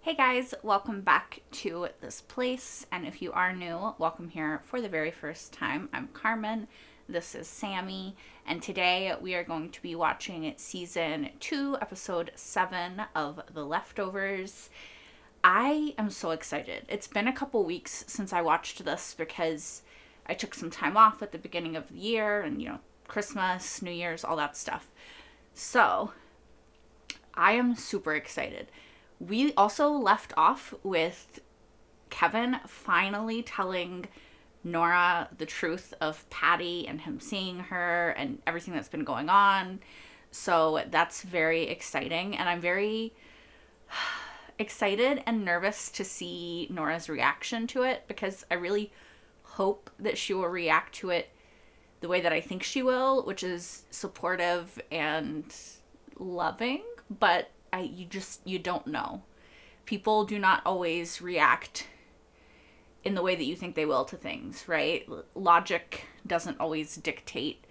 Hey guys, welcome back to this place. And if you are new, welcome here for the very first time. I'm Carmen. This is Sammy. And today we are going to be watching season 2, episode 7 of The Leftovers. I am so excited. It's been a couple weeks since I watched this because I took some time off at the beginning of the year and, Christmas, New Year's, all that stuff. So I am super excited. We also left off with Kevin finally telling Nora the truth of Patty and him seeing her and everything that's been going on. So that's very exciting. And I'm very excited and nervous to see Nora's reaction to it because I really hope that she will react to it the way that I think she will, which is supportive and loving. But you don't know. People do not always react in the way that you think they will to things, right? Logic doesn't always dictate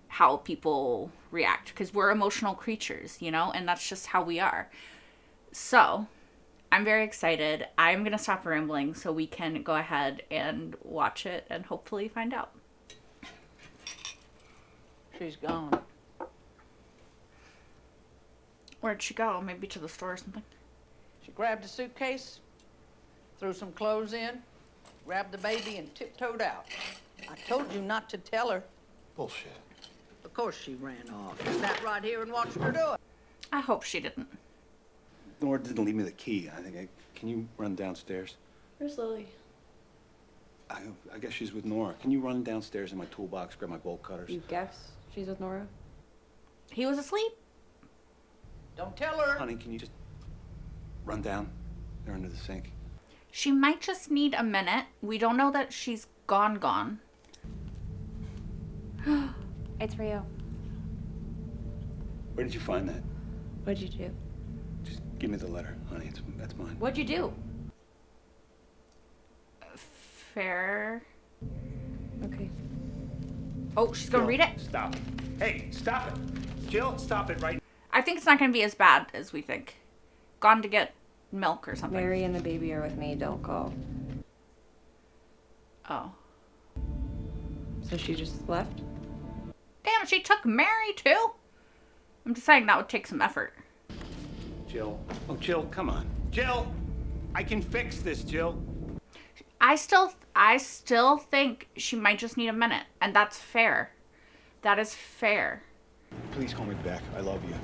how people react because we're emotional creatures, and that's just how we are. So, I'm very excited. I'm going to stop rambling so we can go ahead and watch it and hopefully find out. She's gone. Where'd she go? Maybe to the store or something? She grabbed a suitcase, threw some clothes in, grabbed the baby, and tiptoed out. I told you not to tell her. Bullshit. Of course she ran off. I sat right here and watched her do it. I hope she didn't. Nora didn't leave me the key. Can you run downstairs? Where's Lily? I guess she's with Nora. Can you run downstairs in my toolbox, grab my bolt cutters? You guess she's with Nora? He was asleep. Don't tell her. Honey, can you just run down there under the sink? She might just need a minute. We don't know that she's gone. It's for you. Where did you find that? What'd you do? Just give me the letter, honey. That's mine. What'd you do? Fair. Okay. Oh, she's gonna read it? Stop it. Hey, stop it. Jill, stop it right. I think it's not gonna be as bad as we think. Gone to get milk or something. Mary and the baby are with me. Don't call. Oh. So she just left? Damn, she took Mary too? I'm just saying that would take some effort. Jill. Oh, Jill, come on. Jill, I can fix this, Jill. I still think she might just need a minute, and that's fair. That is fair. Please call me back. I love you.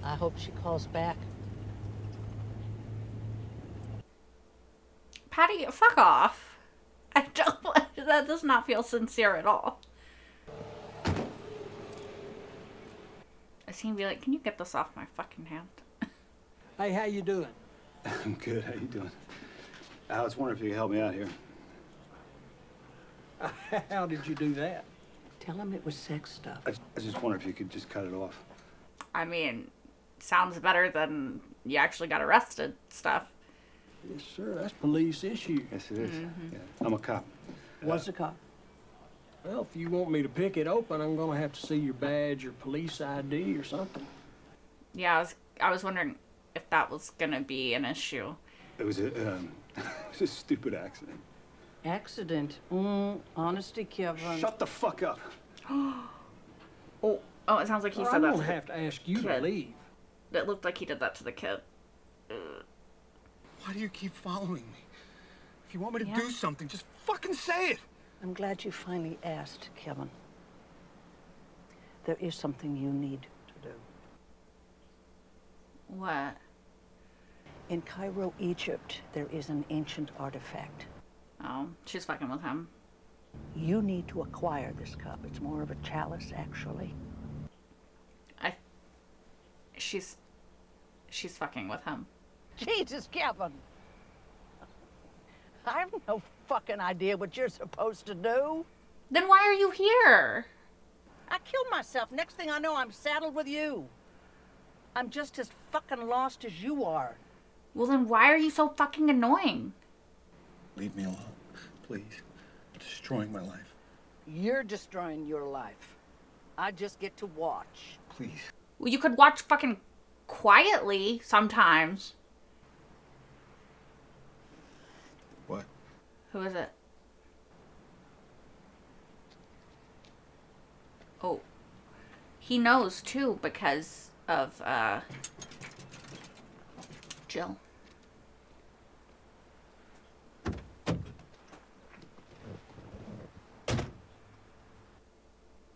I hope she calls back. Patty, fuck off. That does not feel sincere at all. I seem to be like, can you get this off my fucking hand? Hey, how you doing? I'm good. How you doing? I was wondering if you could help me out here. How did you do that? Tell him it was sex stuff. I just wonder if you could just cut it off. I mean, sounds better than you actually got arrested stuff. Yes, sir. That's police issue. Yes, it is. Yeah. I'm a cop. What's the cop? Well, if you want me to pick it open, I'm gonna have to see your badge or police ID or something. Yeah, I was wondering if that was gonna be an issue. It was it was a stupid accident. Accident. Honesty, Kevin. Shut the fuck up. Oh, it sounds like he said I'm that gonna to the have to ask you to kid. leave. It looked like he did that to the kid. Why do you keep following me? If you want me to Yeah. do something, just fucking say it. I'm glad you finally asked, Kevin. There is something you need to do. What? In Cairo, Egypt, there is an ancient artifact. Oh, she's fucking with him. You need to acquire this cup. It's more of a chalice, actually. She's fucking with him. Jesus, Kevin. I have no fucking idea what you're supposed to do. Then why are you here? I killed myself. Next thing I know, I'm saddled with you. I'm just as fucking lost as you are. Well, then why are you so fucking annoying? Leave me alone, please. You're destroying my life. You're destroying your life. I just get to watch. Please. Well, you could watch fucking quietly sometimes. What? Who is it? Oh. He knows too because of Jill.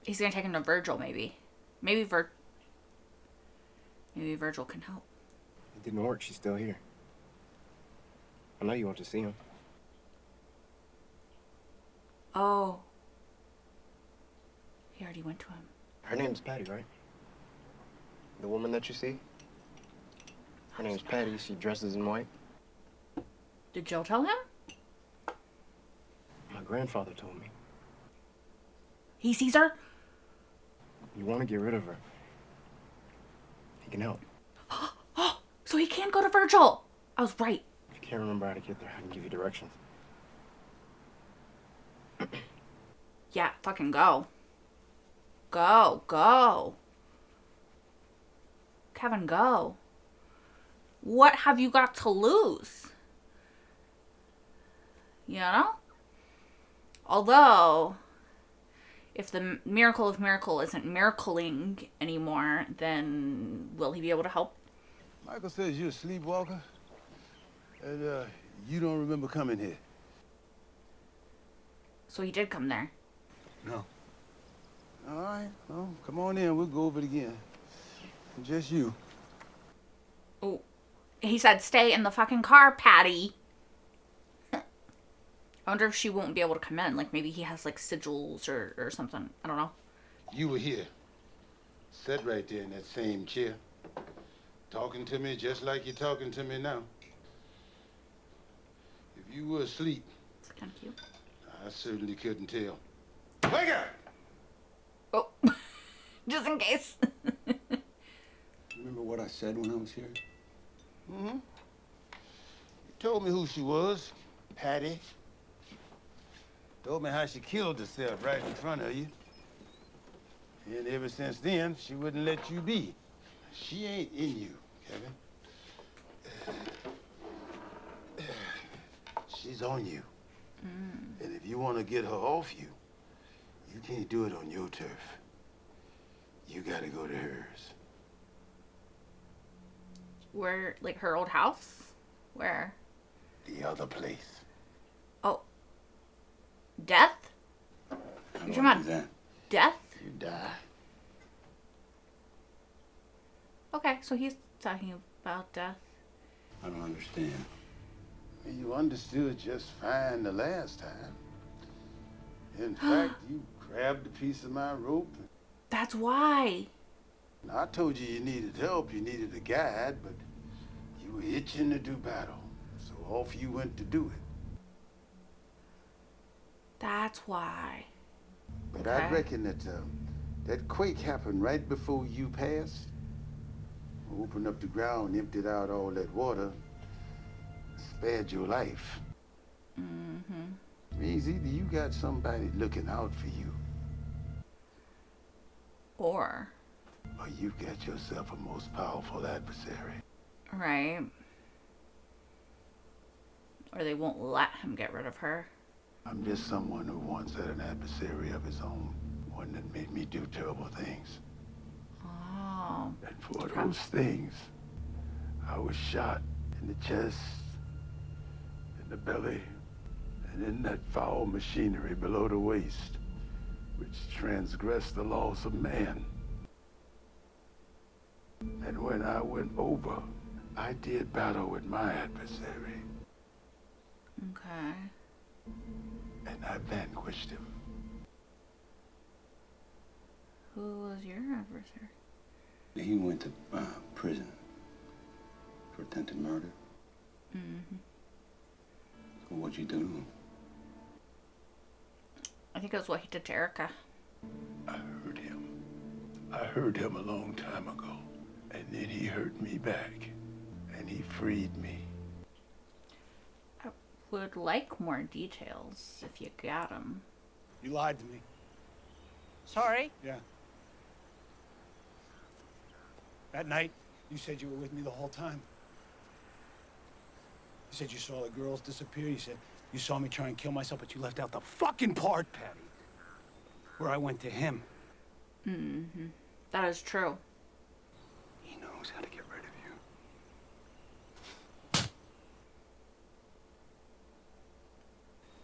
He's gonna take him to Virgil, maybe. Maybe Virgil can help. It didn't work. She's still here. I know you want to see him. Oh. He already went to him. Her name's Patty, right? The woman that you see? Her name's Patty. She dresses in white. Did Jill tell him? My grandfather told me. He sees her? You want to get rid of her. He can help. So he can't go to Virgil. I was right. If you can't remember how to get there, I can give you directions. Yeah, fucking go. Go. Kevin, go. What have you got to lose? You know? Although, if the miracle of miracle isn't miracling anymore, then will he be able to help? Michael says you're a sleepwalker, and you don't remember coming here. So he did come there. No. All right, well, come on in. We'll go over it again. Just you. Oh, he said stay in the fucking car, Patty. I wonder if she won't be able to come in. Like, maybe he has, like, sigils or something. I don't know. You were here. Sat right there in that same chair. Talking to me just like you're talking to me now. If you were asleep, It's kind of cute. I certainly couldn't tell. Wake up! Oh, just in case. Remember what I said when I was here? Mm-hmm. You told me who she was, Patty. Told me how she killed herself right in front of you. And ever since then, she wouldn't let you be. She ain't in you, Kevin. She's on you. And if you want to get her off you, you can't do it on your turf. You gotta go to hers. Where, like, her old house? Where? The other place. Oh. Death? I You're don't talking do that. about death? You die. Okay, so he's talking about death. I don't understand. You understood just fine the last time. In fact, you grabbed a piece of my rope. That's why. I told you you needed help, you needed a guide, but you were itching to do battle. So off you went to do it. That's why. But Okay. I reckon that that quake happened right before you passed. Opened up the ground, emptied out all that water, spared your life. Mm-hmm. Means either you got somebody looking out for you, Or, or you got yourself a most powerful adversary. right. Or they won't let him get rid of her. I'm just someone who once had an adversary of his own, one that made me do terrible things. Oh. And for those things, I was shot in the chest, in the belly, and in that foul machinery below the waist, which transgressed the laws of man. And when I went over, I did battle with my adversary, Okay. and I vanquished him. Who was your adversary? He went to prison for attempted murder. Mm-hmm. So what'd you do to him? I think it was what he did to Erica. I heard him. I heard him a long time ago, and then he hurt me back, and he freed me. I would like more details if you got them. You lied to me. Sorry? Yeah. That night, You said you were with me the whole time. You said you saw the girls disappear. You said you saw me try and kill myself, but you left out the fucking part, Patty, where I went to him. Mm-hmm. That is true. He knows how to get rid of you.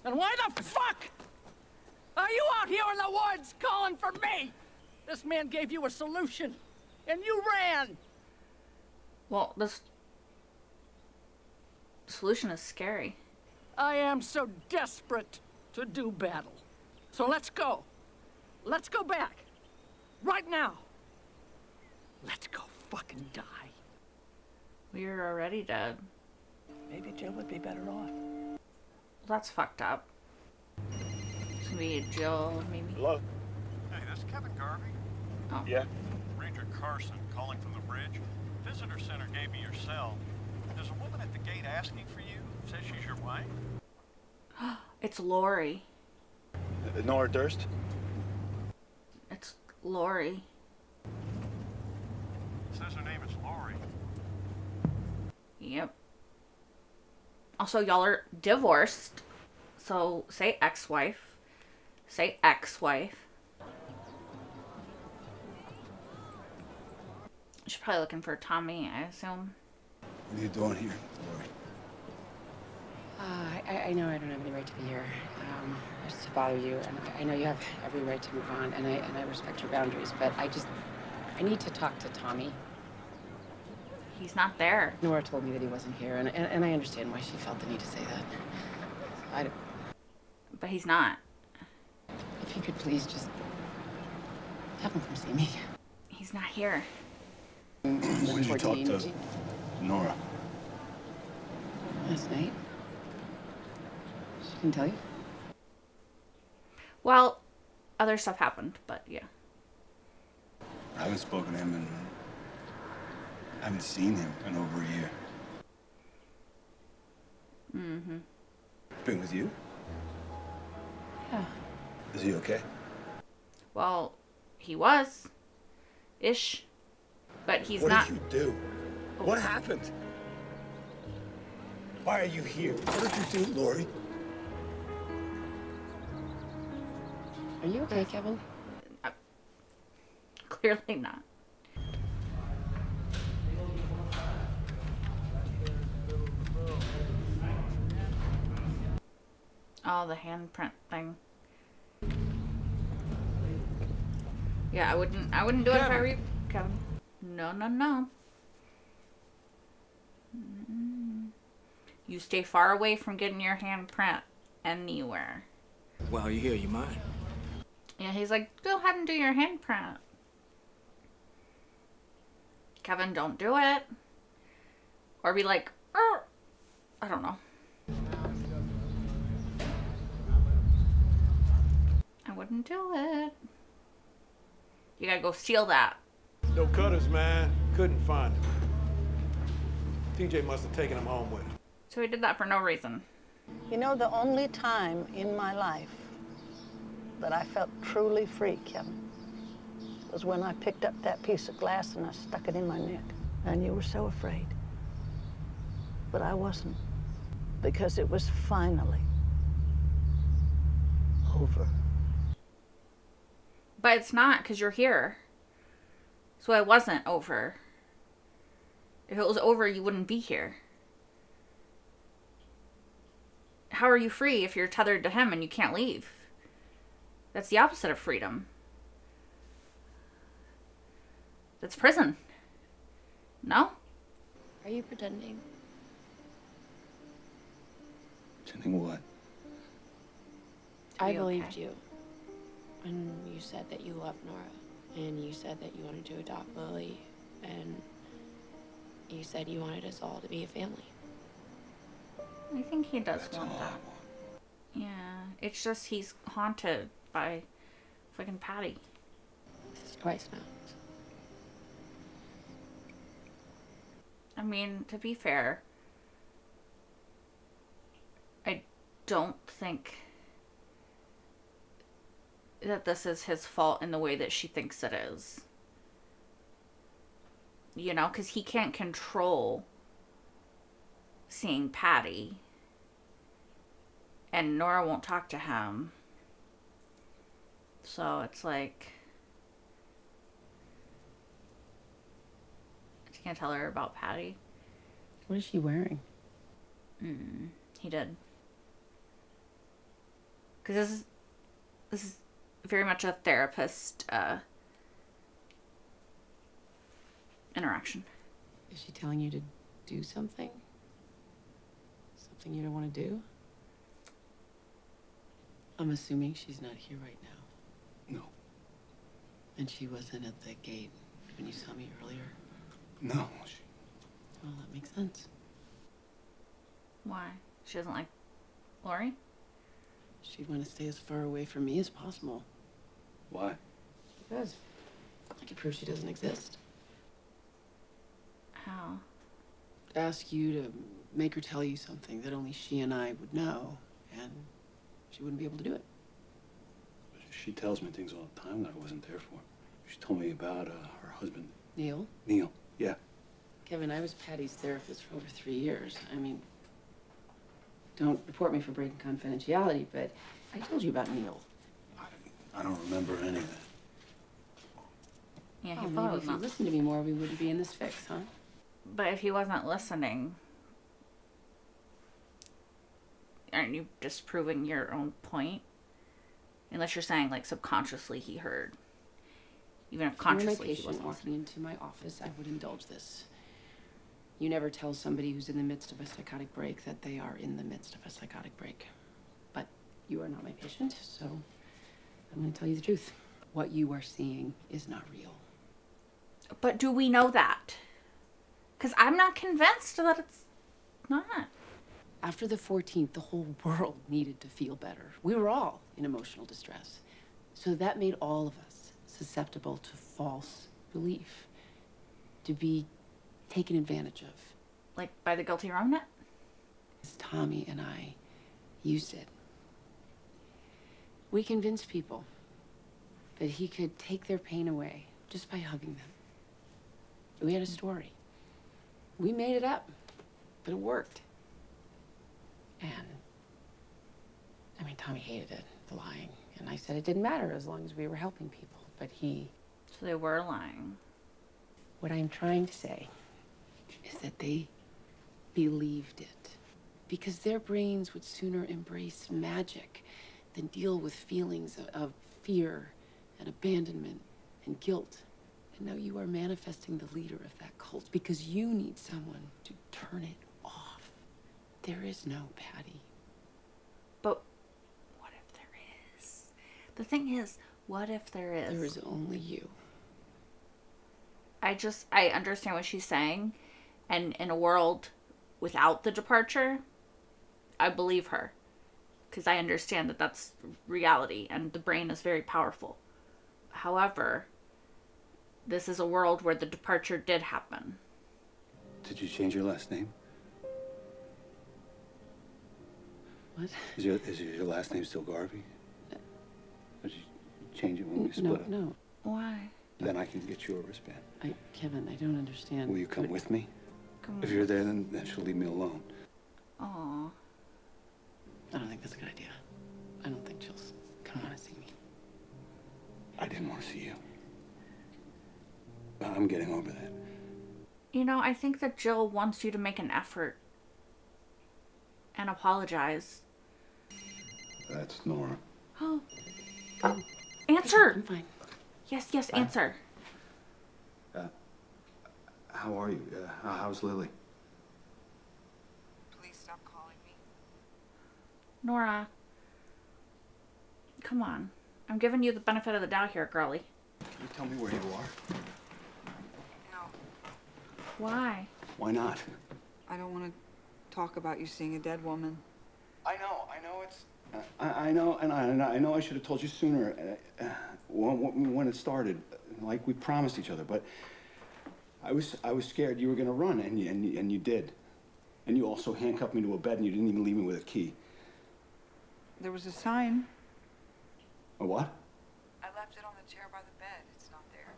And why the fuck are you out here in the woods calling for me? This man gave you a solution, and you ran. Well, this solution is scary. I am so desperate to do battle. So let's go. Let's go back. Right now. Let's go fucking die. We're already dead. Maybe Jill would be better off. That's fucked up. It's gonna be Jill, maybe. Hello? Hey, this is Kevin Garvey. Oh. Yeah? Ranger Carson calling from the bridge. Visitor center gave me your cell. There's a woman at the gate asking for you. Says she's your wife. It's Lori. Nora Durst? It's Lori. Says her name is Lori. Yep. Also, y'all are divorced. So, say ex-wife. Say ex-wife. She's probably looking for Tommy, I assume. What are you doing here, Lori? I know I don't have any right to be here, just to bother you, and I know you have every right to move on, and I respect your boundaries, but I need to talk to Tommy. He's not there. Nora told me that he wasn't here, and I understand why she felt the need to say that. But he's not. If you could please just have him come see me. He's not here. When did you talk to Nora? Last night. She didn't tell you? Well, other stuff happened, but yeah. I haven't spoken to him and I haven't seen him in over a year. Mm-hmm. Been with you? Yeah. Is he okay? Well, he was. Ish. But he's not. What did you do? What happened? Why are you here? What did you do, Lori? Are you okay, Kevin? Clearly not. Oh, the handprint thing. Yeah, I wouldn't do it if I were you, Kevin. No, no, no. You stay far away from getting your handprint anywhere. While you're here, you mind? Yeah, he's like, go ahead and do your handprint. Kevin, don't do it. Or be like, I don't know. I wouldn't do it. You gotta go steal that. No cutters, man. Couldn't find him. TJ must have taken him home with him. So he did that for no reason. You know, the only time in my life that I felt truly free, Kevin, was when I picked up that piece of glass and I stuck it in my neck. And you were so afraid. But I wasn't, because it was finally over. But it's not, because you're here. So it wasn't over. If it was over, you wouldn't be here. How are you free if you're tethered to him and you can't leave? That's the opposite of freedom. That's prison. No? Are you pretending? Pretending what? I be believed okay. you. And you said that you loved Nora. And you said that you wanted to adopt Lily. And you said you wanted us all to be a family. I think he does That's want all I that. want. Yeah, it's just he's haunted by fucking Patty. This is twice now. I mean, to be fair, I don't think that this is his fault in the way that she thinks it is. You know, because he can't control seeing Patty. And Nora won't talk to him. So it's like, he can't tell her about Patty. What is she wearing? He did. Because this is very much a therapist interaction. Is she telling you to do something? Something you don't want to do? I'm assuming she's not here right now. No. And she wasn't at the gate when you saw me earlier? No. Well, that makes sense. Why? She doesn't like Lori? She'd want to stay as far away from me as possible. Why? Because I could prove she doesn't exist. How? Ask you to make her tell you something that only she and I would know, and she wouldn't be able to do it. She tells me things all the time that I wasn't there for. She told me about her husband. Neil? Neil, yeah. Kevin, I was Patty's therapist for over 3 years. I mean, don't report me for breaking confidentiality, but I told you about Neil. I don't remember any of that. Yeah, he Oh, probably maybe was if you not. listened to me more, we wouldn't be in this fix, huh? But if he wasn't listening, aren't you disproving your own point? Unless you're saying, like, subconsciously he heard. Even if consciously my he patient wasn't walking into my office, I would indulge this. You never tell somebody who's in the midst of a psychotic break that they are in the midst of a psychotic break. But you are not my patient, so I'm going to tell you the truth. What you are seeing is not real. But do we know that? Because I'm not convinced that it's not. After the 14th, the whole world needed to feel better. We were all in emotional distress. So that made all of us susceptible to false belief, to be taken advantage of. Like by the guilty remnant? Tommy and I used it. We convinced people that he could take their pain away just by hugging them. We had a story. We made it up, but it worked. And, I mean, Tommy hated it, the lying. And I said it didn't matter as long as we were helping people. But he... So they were lying. What I'm trying to say is that they believed it. Because their brains would sooner embrace magic than deal with feelings of fear and abandonment and guilt. And now you are manifesting the leader of that cult because you need someone to turn it off. There is no Patty. But what if there is? The thing is, what if there is? There is only you. I understand what she's saying. And in a world without the departure, I believe her. Because I understand that that's reality and the brain is very powerful. However, this is a world where the departure did happen. Did you change your last name? What? Is your last name still Garvey? Or did you change it when we split up? No. Why? Then I can get you a wristband. Kevin, I don't understand. Will you come with me? If you're there, then she'll leave me alone. Aw. I don't think that's a good idea. I don't think she'll come want to see me. I didn't want to see you. I'm getting over that. You know, I think that Jill wants you to make an effort and apologize. That's Nora. Oh. Answer! I'm fine. Yes, answer. How are you? How's Lily? Please stop calling me. Nora. Come on. I'm giving you the benefit of the doubt here, girlie. Can you tell me where you are? No. Why? Why not? I don't want to talk about you seeing a dead woman. I know it's... I know, and I know I should have told you sooner when it started, like we promised each other, but I was scared you were going to run, and you did. And you also handcuffed me to a bed, and you didn't even leave me with a key. There was a sign. A what? I left it on the chair by the bed. It's not there.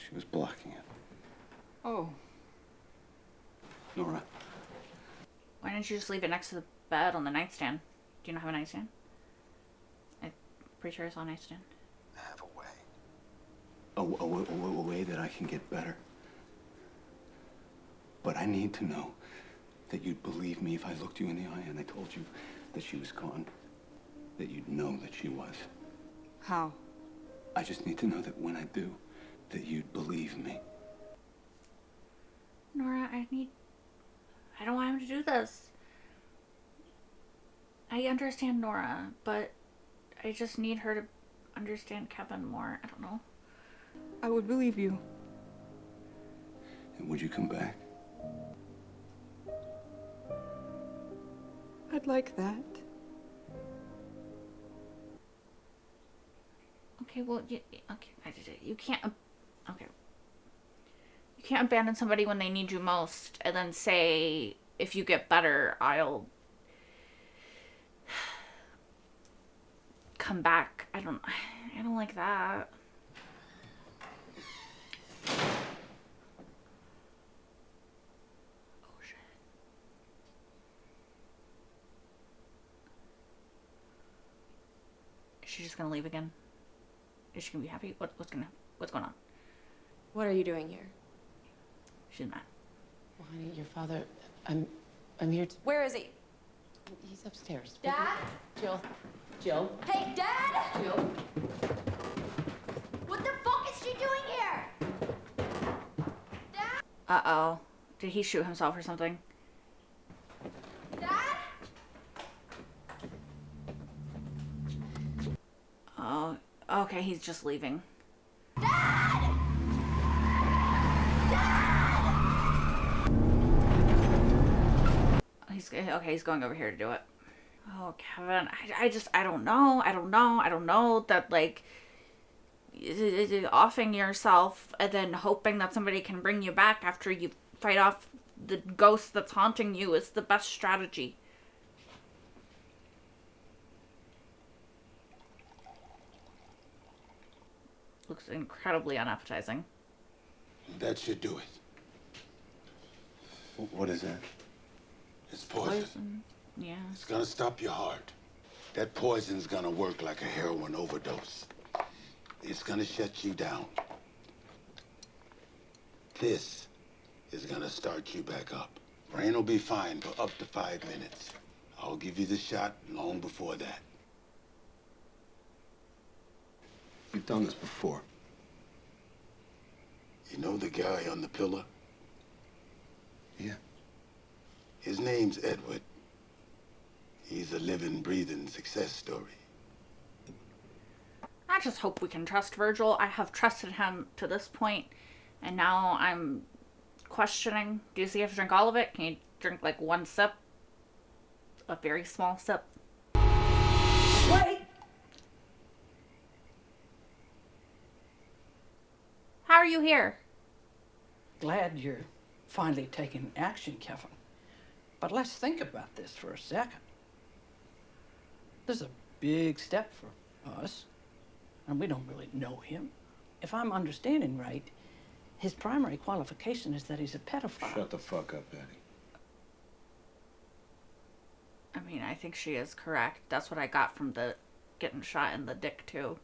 She was blocking it. Oh. Nora, Why didn't you just leave it next to the bed on the nightstand? Do you not have a nightstand? I'm pretty sure I saw a nightstand. I have a way. A way that I can get better. But I need to know that you'd believe me if I looked you in the eye and I told you that she was gone. That you'd know that she was. How? I just need to know that when I do, that you'd believe me. Nora, I don't want him to do this. I understand Nora, but I just need her to understand Kevin more. I don't know. I would believe you. And would you come back? I'd like that. Okay, well, you can't. Okay. You can't abandon somebody when they need you most, and then say, "If you get better, I'll come back." I don't like that. Oh shit. Is she just gonna leave again? Is she gonna be happy? What's going on? What are you doing here? She's mad. Well, honey, your father, I'm here to... Where is he? He's upstairs. Dad? Jill. Hey, Dad! Jill. What the fuck is she doing here? Dad? Uh-oh. Did he shoot himself or something? Dad? Oh, okay, he's just leaving. Dad! He's going over here to do it. Oh, Kevin, I don't know that, like, offing yourself and then hoping that somebody can bring you back after you fight off the ghost that's haunting you is the best strategy. Looks incredibly unappetizing. That should do it. What is that? It's poison. Yeah. It's gonna stop your heart. That poison's gonna work like a heroin overdose. It's gonna shut you down. This is gonna start you back up. Brain will be fine for up to 5 minutes. I'll give you the shot long before that. You've done this before. You know the guy on the pillar? Yeah. His name's Edward. He's a living, breathing success story. I just hope we can trust Virgil. I have trusted him to this point, and now I'm questioning. Does he have to drink all of it? Can he drink like one sip? A very small sip? Wait! How are you here? Glad you're finally taking action, Kevin. But let's think about this for a second. This is a big step for us, and we don't really know him. If I'm understanding right, his primary qualification is that he's a pedophile. Shut the fuck up, Patty. I mean, I think she is correct. That's what I got from the getting shot in the dick, too.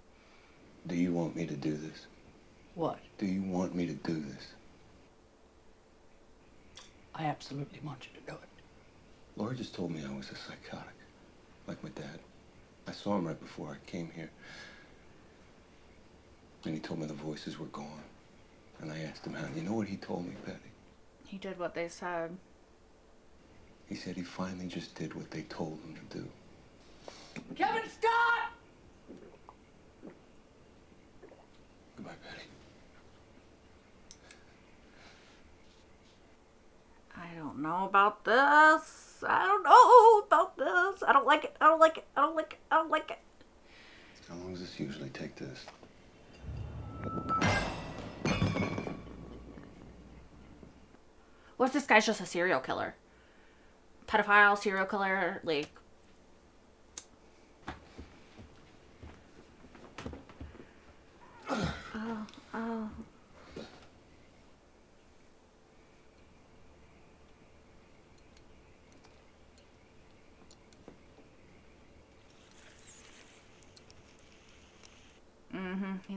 Do you want me to do this? What? Do you want me to do this? I absolutely want you to do it. Laura just told me I was a psychotic, like my dad. I saw him right before I came here. And he told me the voices were gone. And I asked him how. You know what he told me, Patty? He did what they said. He said he finally just did what they told him to do. Kevin, stop! Goodbye, Patty. I don't know about this. I don't know about this. I don't like it. I don't like it. I don't like it. I don't like it. How long does this usually take this? What if this guy's just a serial killer? Pedophile, serial killer, like...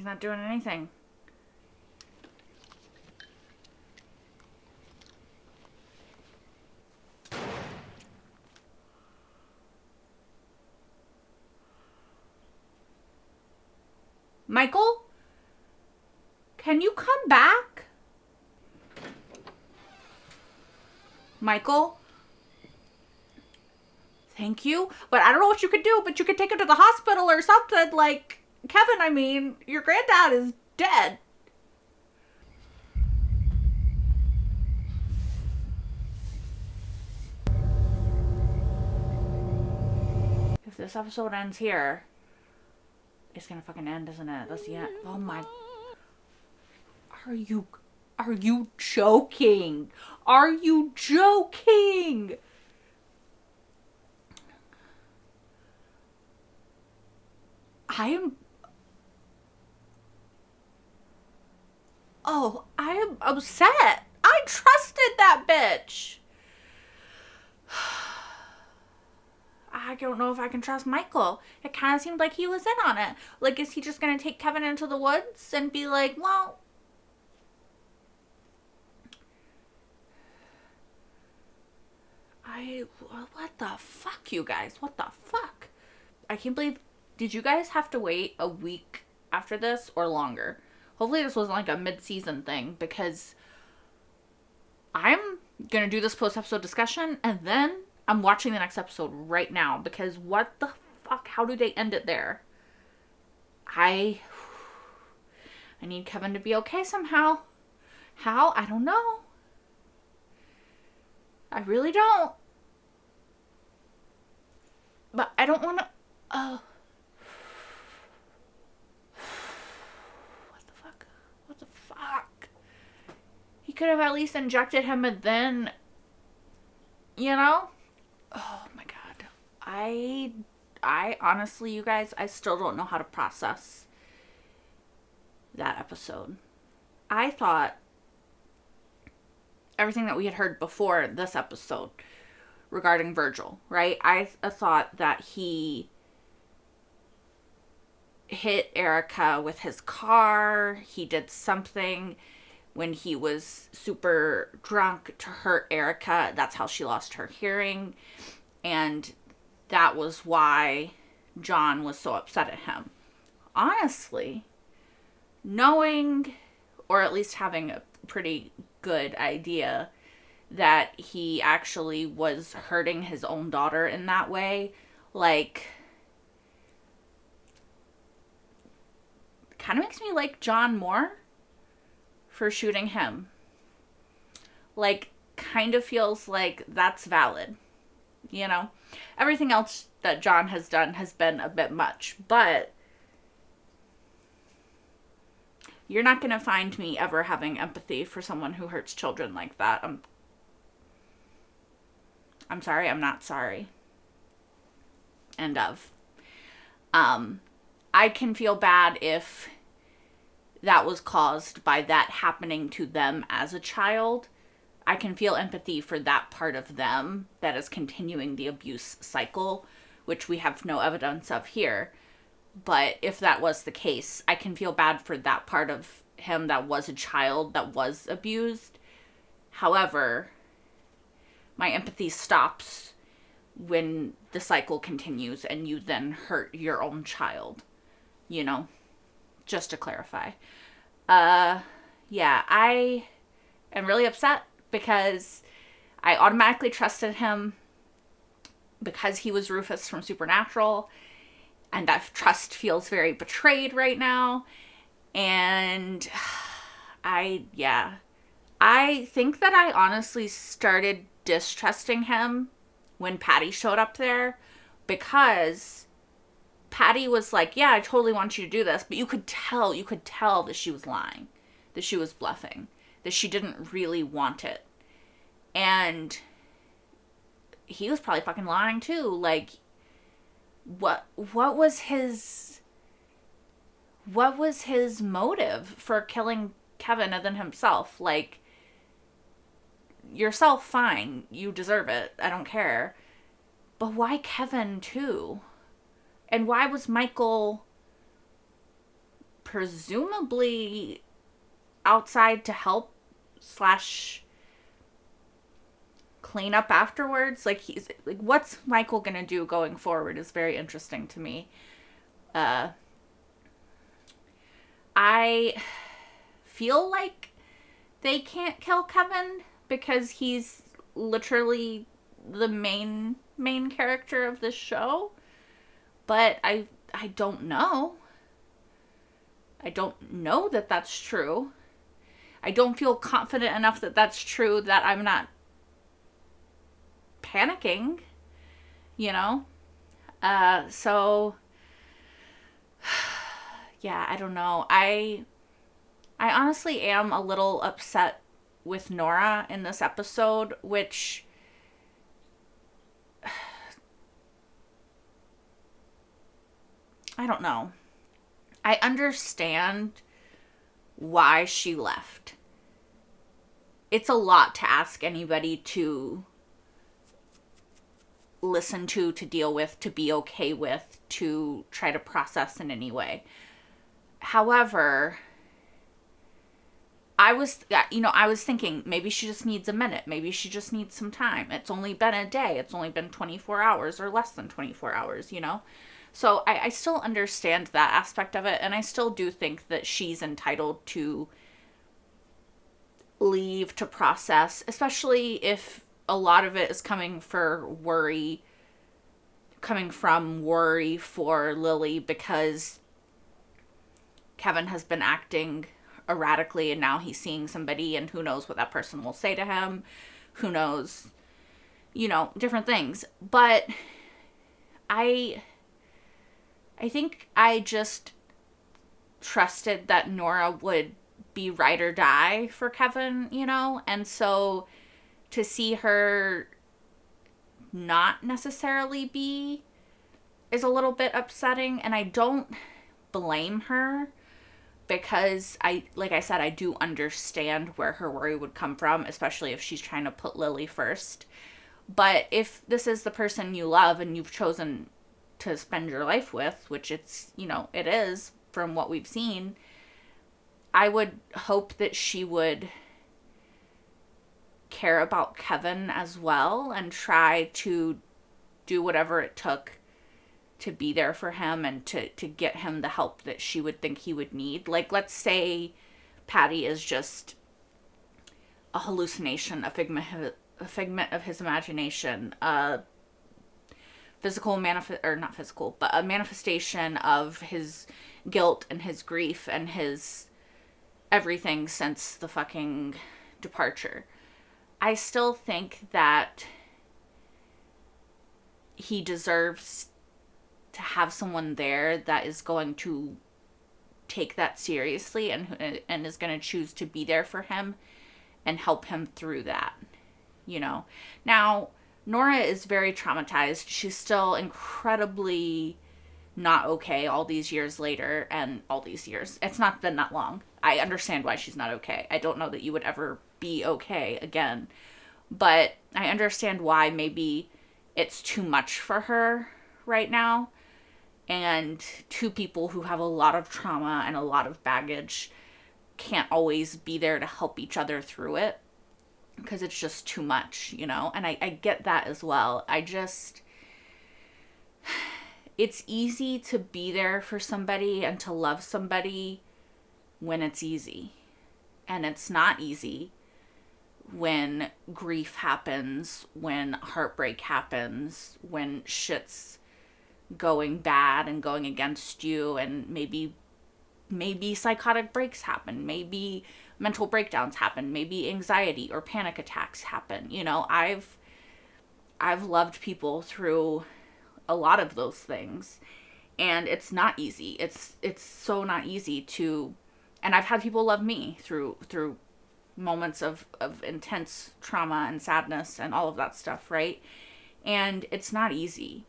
not doing anything. Michael? Can you come back? Michael? Thank you. But I don't know what you could do, but you could take him to the hospital or something. Like, Kevin, I mean, your granddad is dead. If this episode ends here, it's gonna fucking end, isn't it? That's the end. Oh my. Are you joking? Are you joking? I am upset. I trusted that bitch. I don't know if I can trust Michael. It kind of seemed like he was in on it. Like, is he just going to take Kevin into the woods and be like, well, what the fuck, you guys? What the fuck? I can't believe, did you guys have to wait a week after this or longer? Hopefully this wasn't like a mid-season thing, because I'm going to do this post-episode discussion and then I'm watching the next episode right now, because what the fuck? How do they end it there? I need Kevin to be okay somehow. How? I don't know. I really don't. But I don't want to... What the fuck? What the fuck? He could have at least injected him and then... You know? Oh my god. I honestly, you guys, I still don't know how to process that episode. I thought everything that we had heard before this episode regarding Virgil, right? I thought that he hit Erica with his car. He did something when he was super drunk to hurt Erica. That's how she lost her hearing. And that was why John was so upset at him. Honestly, knowing, or at least having a pretty good idea that he actually was hurting his own daughter in that way, like, kind of makes me like John more for shooting him. Like, kind of feels like that's valid. You know? Everything else that John has done has been a bit much, but you're not going to find me ever having empathy for someone who hurts children like that. I'm sorry, I'm not sorry. End of. I can feel bad if that was caused by that happening to them as a child. I can feel empathy for that part of them that is continuing the abuse cycle, which we have no evidence of here. But if that was the case, I can feel bad for that part of him that was a child that was abused. However, my empathy stops when the cycle continues and you then hurt your own child. You know? Just to clarify. Yeah, I am really upset because I automatically trusted him because he was Rufus from Supernatural, and that trust feels very betrayed right now. And I think that I honestly started distrusting him when Patty showed up there, because Patty was like, yeah, I totally want you to do this, but you could tell that she was lying, that she was bluffing, that she didn't really want it. And he was probably fucking lying too. Like, what was his motive for killing Kevin other than himself? Like, yourself, fine, you deserve it, I don't care, but why Kevin too? And why was Michael presumably outside to help slash clean up afterwards. Like, he's like, what's Michael gonna do going forward is very interesting to me. I feel like they can't kill Kevin because he's literally the main character of this show, but I don't know. I don't know that that's true. I don't feel confident enough that that's true that I'm not panicking, you know? So yeah, I don't know. I honestly am a little upset with Nora in this episode, which I don't know. I understand why she left. It's a lot to ask anybody to listen to deal with, to be okay with, to try to process in any way. However, I was thinking maybe she just needs a minute. Maybe she just needs some time. It's only been a day. It's only been 24 hours or less than 24 hours, you know? So I still understand that aspect of it, and I still do think that she's entitled to leave to process, especially if a lot of it is coming from worry for Lily because Kevin has been acting erratically and now he's seeing somebody and who knows what that person will say to him. Who knows, you know, different things. But I think I just trusted that Nora would be ride or die for Kevin, you know? And so to see her not necessarily be is a little bit upsetting, and I don't blame her because like I said, I do understand where her worry would come from, especially if she's trying to put Lily first. But if this is the person you love and you've chosen to spend your life with, which it's, you know, it is from what we've seen, I would hope that she would care about Kevin as well and try to do whatever it took to be there for him and to get him the help that she would think he would need. Like, let's say Patty is just a hallucination, a figment of his imagination, a manifestation of his guilt and his grief and his everything since the fucking departure. I still think that he deserves to have someone there that is going to take that seriously and is going to choose to be there for him and help him through that, you know. Now, Nora is very traumatized. She's still incredibly not okay all these years later, and all these years. It's not been that long. I understand why she's not okay. I don't know that you would ever be okay again. But I understand why maybe it's too much for her right now. And two people who have a lot of trauma and a lot of baggage can't always be there to help each other through it because it's just too much, you know? And I get that as well. It's easy to be there for somebody and to love somebody when it's easy. And it's not easy when grief happens, when heartbreak happens, when shit's going bad and going against you, and maybe psychotic breaks happen, maybe mental breakdowns happen, maybe anxiety or panic attacks happen. You know, I've loved people through a lot of those things, and it's not easy. It's so not easy to, and I've had people love me through moments of intense trauma and sadness and all of that stuff, right? And it's not easy.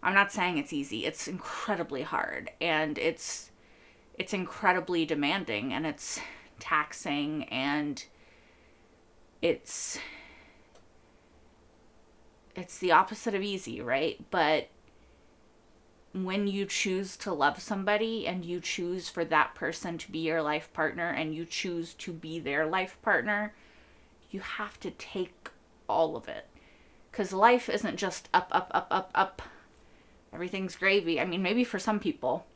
I'm not saying it's easy. It's incredibly hard, and it's incredibly demanding, and it's taxing, and it's the opposite of easy, right? But when you choose to love somebody and you choose for that person to be your life partner and you choose to be their life partner, you have to take all of it. Because life isn't just up, up, up, up, up. Everything's gravy. I mean, maybe for some people.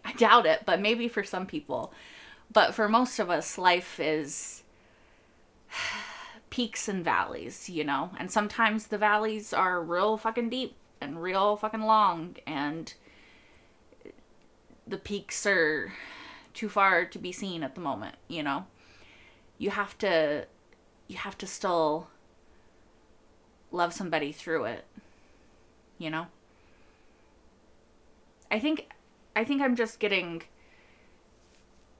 I doubt it, but maybe for some people. But for most of us, life is peaks and valleys, you know? And sometimes the valleys are real fucking deep and real fucking long, and the peaks are too far to be seen at the moment, you know? You have to still love somebody through it, you know? I think I'm just getting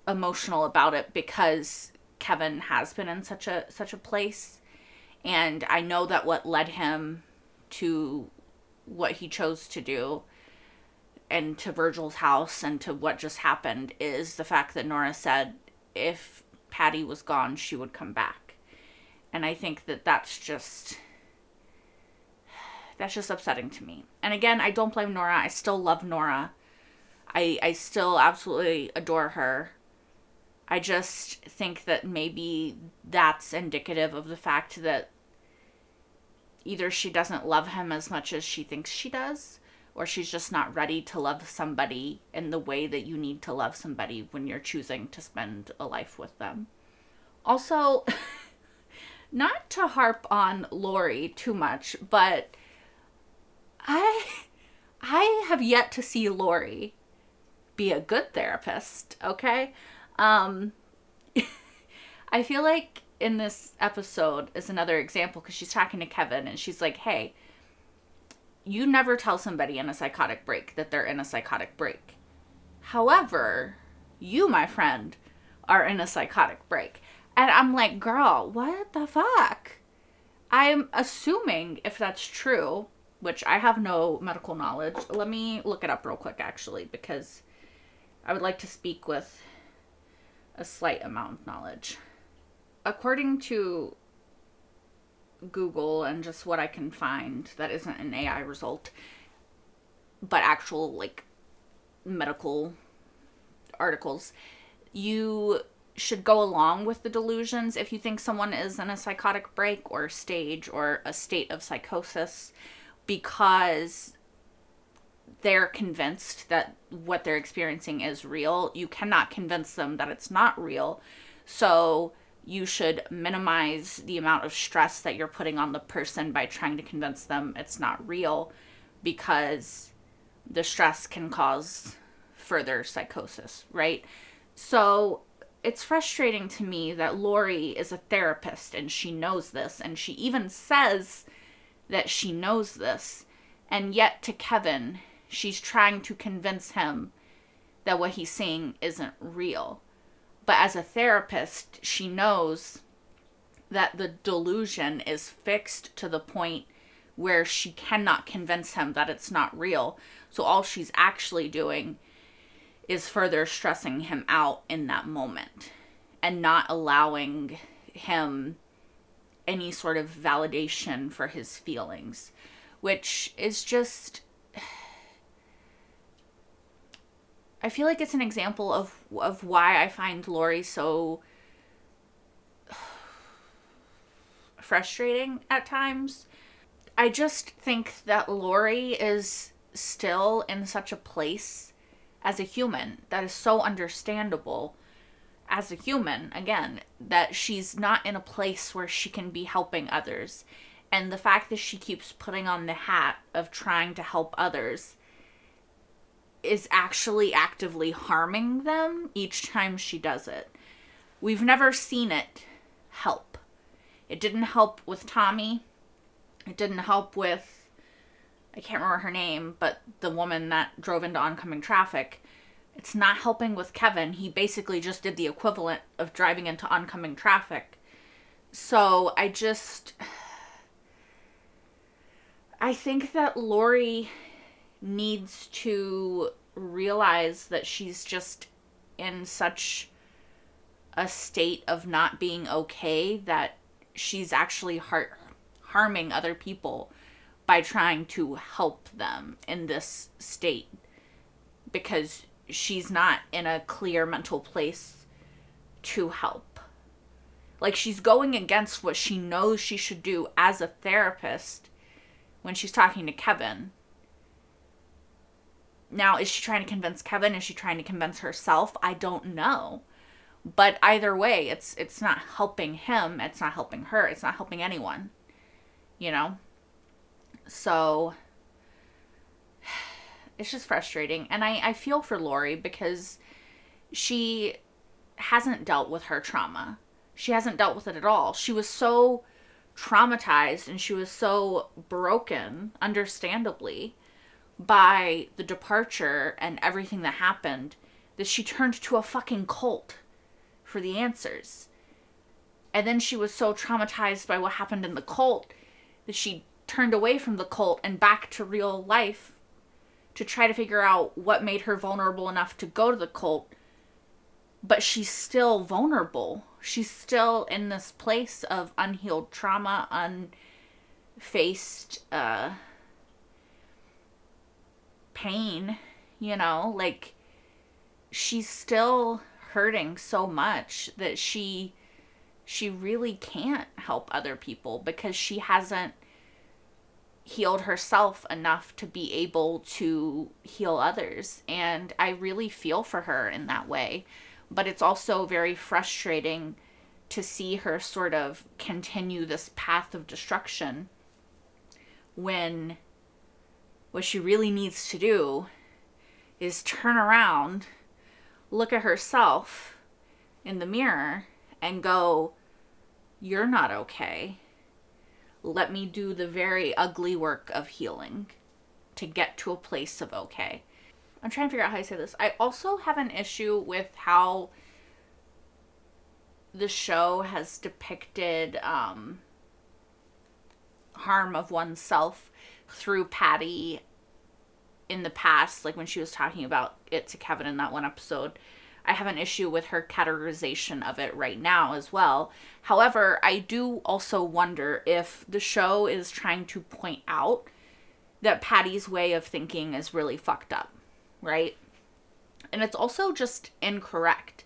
emotional about it because Kevin has been in such a place, and I know that what led him to what he chose to do and to Virgil's house and to what just happened is the fact that Nora said if Patty was gone, she would come back. And I think that that's just upsetting to me. And again, I don't blame Nora. I still love Nora. I still absolutely adore her. I just think that maybe that's indicative of the fact that either she doesn't love him as much as she thinks she does, or she's just not ready to love somebody in the way that you need to love somebody when you're choosing to spend a life with them. Also, not to harp on Lori too much, but I have yet to see Lori be a good therapist, okay? I feel like in this episode is another example because she's talking to Kevin and she's like, hey, you never tell somebody in a psychotic break that they're in a psychotic break. However, you, my friend, are in a psychotic break. And I'm like, girl, what the fuck? I'm assuming if that's true, which I have no medical knowledge. Let me look it up real quick, actually, because I would like to speak with a slight amount of knowledge. According to Google and just what I can find that isn't an AI result, but actual, like, medical articles, you should go along with the delusions if you think someone is in a psychotic break or stage or a state of psychosis because they're convinced that what they're experiencing is real. You cannot convince them that it's not real. So you should minimize the amount of stress that you're putting on the person by trying to convince them it's not real, because the stress can cause further psychosis, right? So it's frustrating to me that Lori is a therapist and she knows this, and she even says that she knows this, and yet to Kevin, she's trying to convince him that what he's saying isn't real. But as a therapist, she knows that the delusion is fixed to the point where she cannot convince him that it's not real. So all she's actually doing is further stressing him out in that moment and not allowing him any sort of validation for his feelings, which is just... I feel like it's an example of why I find Lori so frustrating at times. I just think that Lori is still in such a place as a human that is so understandable as a human, again, that she's not in a place where she can be helping others. And the fact that she keeps putting on the hat of trying to help others is actually actively harming them each time she does it. We've never seen it help. It didn't help with Tommy. It didn't help with, I can't remember her name, but the woman that drove into oncoming traffic. It's not helping with Kevin. He basically just did the equivalent of driving into oncoming traffic. So I think that Lori needs to realize that she's just in such a state of not being okay that she's actually harming other people by trying to help them in this state, because she's not in a clear mental place to help. Like, she's going against what she knows she should do as a therapist when she's talking to Kevin. Now, is she trying to convince Kevin? Is she trying to convince herself? I don't know. But either way, it's not helping him. It's not helping her. It's not helping anyone. You know? So, it's just frustrating. And I feel for Lori because she hasn't dealt with her trauma. She hasn't dealt with it at all. She was so traumatized and she was so broken, understandably, by the departure and everything that happened, that she turned to a fucking cult for the answers. And then she was so traumatized by what happened in the cult that she turned away from the cult and back to real life to try to figure out what made her vulnerable enough to go to the cult. But she's still vulnerable. She's still in this place of unhealed trauma, unfaced pain, you know? Like, she's still hurting so much that she really can't help other people because she hasn't healed herself enough to be able to heal others. And I really feel for her in that way. But it's also very frustrating to see her sort of continue this path of destruction when what she really needs to do is turn around, look at herself in the mirror, and go, you're not okay. Let me do the very ugly work of healing to get to a place of okay. I'm trying to figure out how to say this. I also have an issue with how the show has depicted harm of oneself through Patty in the past, like when she was talking about it to Kevin in that one episode. I have an issue with her categorization of it right now as well. However, I do also wonder if the show is trying to point out that Patty's way of thinking is really fucked up, right? And it's also just incorrect.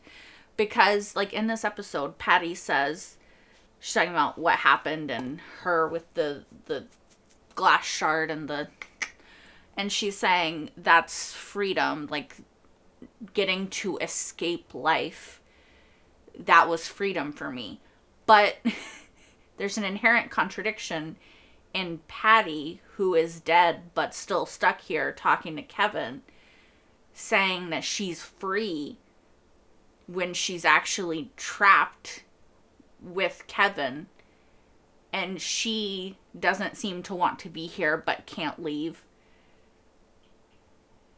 Because, like, in this episode, Patty says, she's talking about what happened and her with the glass shard and she's saying that's freedom, like, getting to escape life. That was freedom for me. But there's an inherent contradiction in Patty, who is dead but still stuck here talking to Kevin, saying that she's free when she's actually trapped with Kevin, and she doesn't seem to want to be here but can't leave.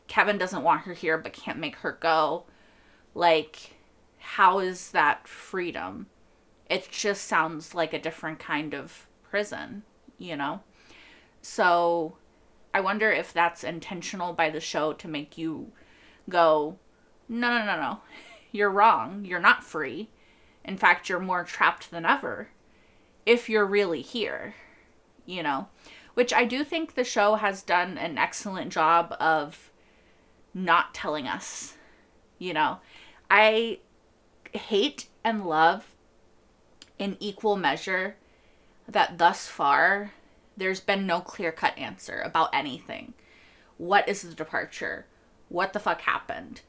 Kevin doesn't want her here but can't make her go. Like, how is that freedom? It just sounds like a different kind of prison, you know? So I wonder if that's intentional by the show to make you go, no. You're wrong. You're not free. In fact, you're more trapped than ever if you're really here, you know? Which I do think the show has done an excellent job of not telling us, you know? I hate and love in equal measure that thus far there's been no clear-cut answer about anything. What is the departure? What the fuck happened?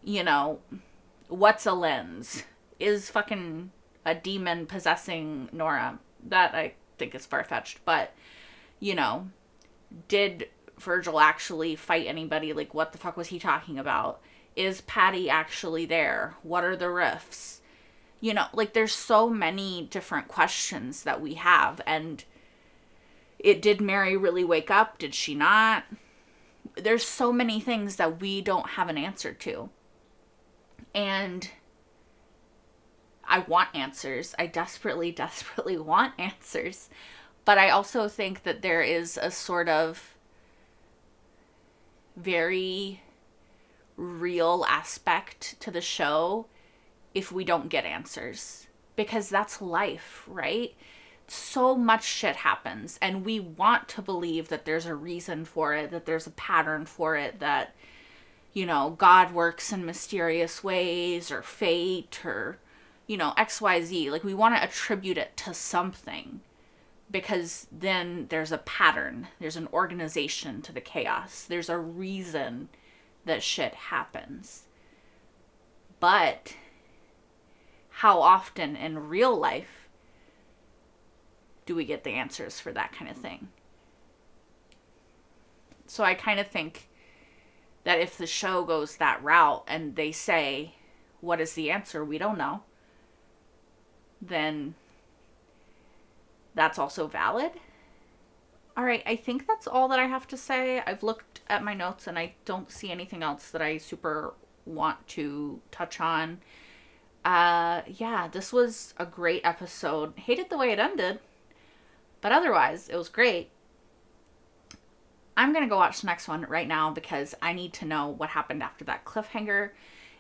You know, what's a lens? Is fucking a demon possessing Nora? That I think is far-fetched, but, you know, did Virgil actually fight anybody? Like, what the fuck was he talking about? Is Patty actually there? What are the rifts? You know, like, there's so many different questions that we have, and did Mary really wake up? Did she not? There's so many things that we don't have an answer to. And I want answers. I desperately, desperately want answers. But I also think that there is a sort of very real aspect to the show if we don't get answers. Because that's life, right? so much shit happens, and we want to believe that there's a reason for it, that there's a pattern for it, that, you know, God works in mysterious ways, or fate, or, you know, XYZ. Like, we want to attribute it to something, because then there's a pattern, there's an organization to the chaos, there's a reason that shit happens. But how often in real life do we get the answers for that kind of thing? So I kind of think that if the show goes that route and they say, what is the answer? We don't know. Then that's also valid. All right, I think that's all that I have to say. I've looked at my notes and I don't see anything else that I super want to touch on. Yeah, this was a great episode. Hated the way it ended, but otherwise it was great. I'm gonna go watch the next one right now because I need to know what happened after that cliffhanger.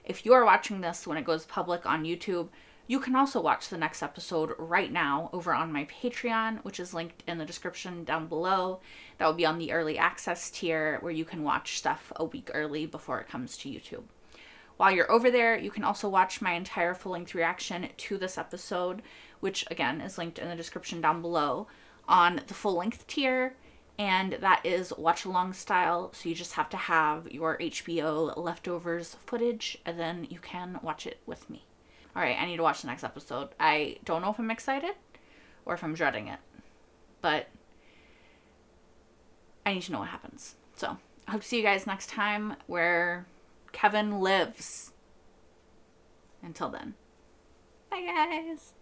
If you are watching this when it goes public on YouTube, you can also watch the next episode right now over on my Patreon, which is linked in the description down below. That will be on the early access tier where you can watch stuff a week early before it comes to YouTube. While you're over there, you can also watch my entire full-length reaction to this episode, which again is linked in the description down below, on the full-length tier, and that is watch-along style, so you just have to have your HBO leftovers footage, and then you can watch it with me. Alright, I need to watch the next episode. I don't know if I'm excited or if I'm dreading it, but I need to know what happens. So, I hope to see you guys next time where Kevin lives. Until then. Bye, guys.